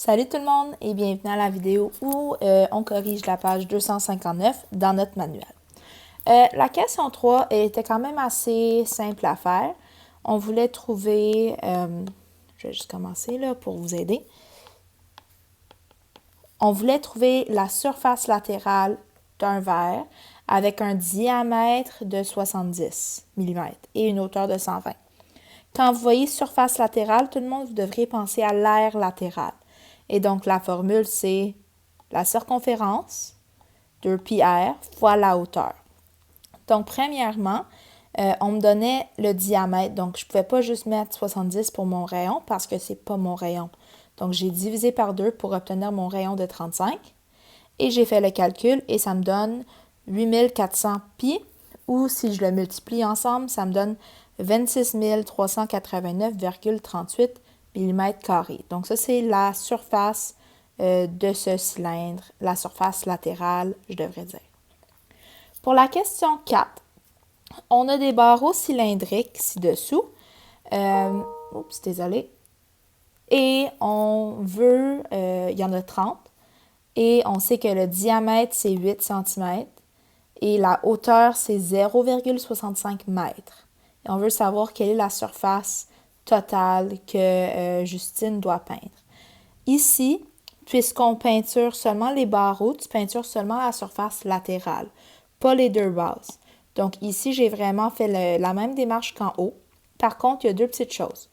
Salut tout le monde et bienvenue à la vidéo où on corrige la page 259 dans notre manuel. La question 3 était quand même assez simple à faire. On voulait trouver, je vais juste commencer là pour vous aider. On voulait trouver la surface latérale d'un verre avec un diamètre de 70 mm et une hauteur de 120. Quand vous voyez surface latérale, tout le monde, vous devriez penser à l'aire latérale. Et donc, la formule, c'est la circonférence, 2πr, fois la hauteur. Donc, premièrement, on me donnait le diamètre. Donc, je ne pouvais pas juste mettre 70 pour mon rayon parce que ce n'est pas mon rayon. Donc, j'ai divisé par 2 pour obtenir mon rayon de 35. Et j'ai fait le calcul et ça me donne 8400 pi. Ou si je le multiplie ensemble, ça me donne 26 389,38 mm². Donc ça, c'est la surface de ce cylindre, la surface latérale, je devrais dire. Pour la question 4, on a des barreaux cylindriques ci-dessous. Oups, désolé. Et on veut, il y en a 30. Et on sait que le diamètre, c'est 8 cm. Et la hauteur, c'est 0,65 m. Et on veut savoir quelle est la surface totale que Justine doit peindre. Ici, puisqu'on peinture seulement les barreaux, tu peintures seulement la surface latérale, pas les deux bases. Donc ici, j'ai vraiment fait la même démarche qu'en haut. Par contre, il y a deux petites choses.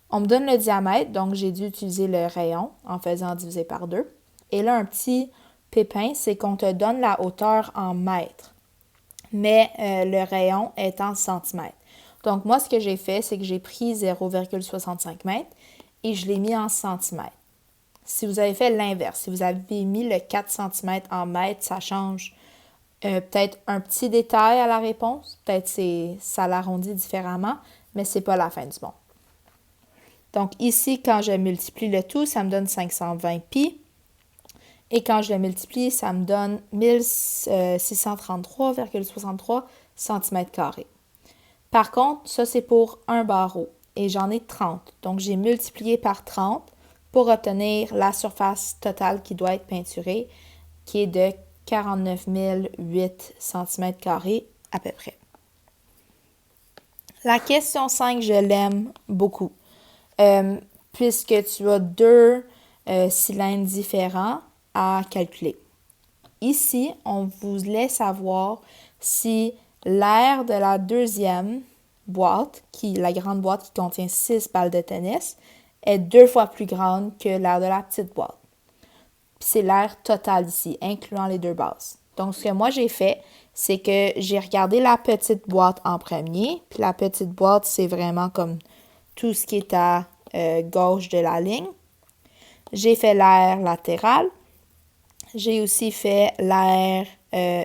On me donne le diamètre, donc j'ai dû utiliser le rayon en faisant diviser par 2. Et là, un petit pépin, c'est qu'on te donne la hauteur en mètres, mais le rayon est en centimètres. Donc, moi, ce que j'ai fait, c'est que j'ai pris 0,65 m et je l'ai mis en centimètres. Si vous avez fait l'inverse, si vous avez mis le 4 cm en mètres, ça change peut-être un petit détail à la réponse. Peut-être ça l'arrondit différemment, mais ce n'est pas la fin du monde. Donc, ici, quand je multiplie le tout, ça me donne 520 pi. Et quand je le multiplie, ça me donne 1633,63 cm². Par contre, ça, c'est pour un barreau et j'en ai 30. Donc, j'ai multiplié par 30 pour obtenir la surface totale qui doit être peinturée, qui est de 49 008 cm² à peu près. La question 5, je l'aime beaucoup. Puisque tu as deux cylindres différents à calculer. Ici, on vous laisse savoir si l'aire de la deuxième boîte, la grande boîte qui contient 6 balles de tennis, est 2 fois plus grande que l'aire de la petite boîte. C'est l'aire totale ici, incluant les deux bases. Donc, ce que moi j'ai fait, c'est que j'ai regardé la petite boîte en premier. Puis la petite boîte, c'est vraiment comme tout ce qui est à gauche de la ligne. J'ai fait l'aire latérale. J'ai aussi fait l'aire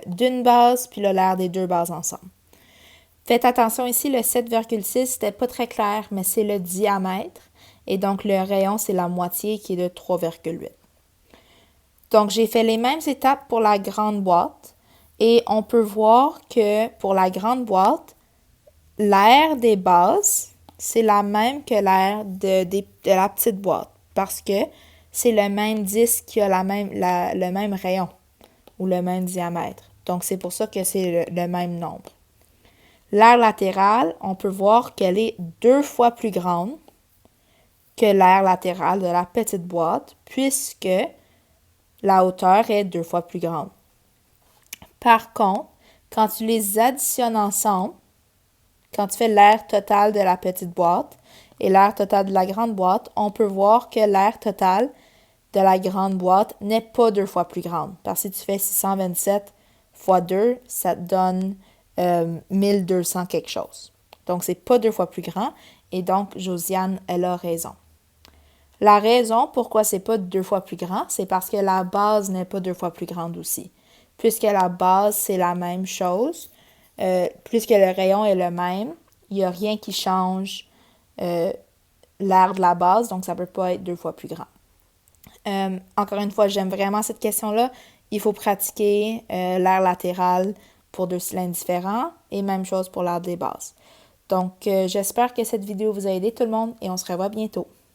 d'une base, puis là, l'aire des deux bases ensemble. Faites attention ici, le 7,6, c'était pas très clair, mais c'est le diamètre. Et donc, le rayon, c'est la moitié qui est de 3,8. Donc, j'ai fait les mêmes étapes pour la grande boîte. Et on peut voir que pour la grande boîte, l'aire des bases, c'est la même que l'aire de la petite boîte. Parce que c'est le même disque qui a le même rayon ou le même diamètre. Donc, c'est pour ça que c'est le même nombre. L'aire latérale, on peut voir qu'elle est 2 fois plus grande que l'aire latérale de la petite boîte, puisque la hauteur est 2 fois plus grande. Par contre, quand tu les additionnes ensemble, quand tu fais l'aire totale de la petite boîte et l'aire totale de la grande boîte, on peut voir que l'aire totale de la grande boîte n'est pas 2 fois plus grande. Parce que si tu fais 627 fois 2, ça te donne 1200 quelque chose. Donc, c'est pas 2 fois plus grand. Et donc, Josiane, elle a raison. La raison pourquoi c'est pas 2 fois plus grand, c'est parce que la base n'est pas 2 fois plus grande aussi. Puisque la base, c'est la même chose, puisque le rayon est le même, il n'y a rien qui change l'aire de la base, donc ça ne peut pas être 2 fois plus grand. Encore une fois, j'aime vraiment cette question-là. Il faut pratiquer l'aire latérale pour deux cylindres différents et même chose pour l'aire des bases. Donc, j'espère que cette vidéo vous a aidé tout le monde et on se revoit bientôt.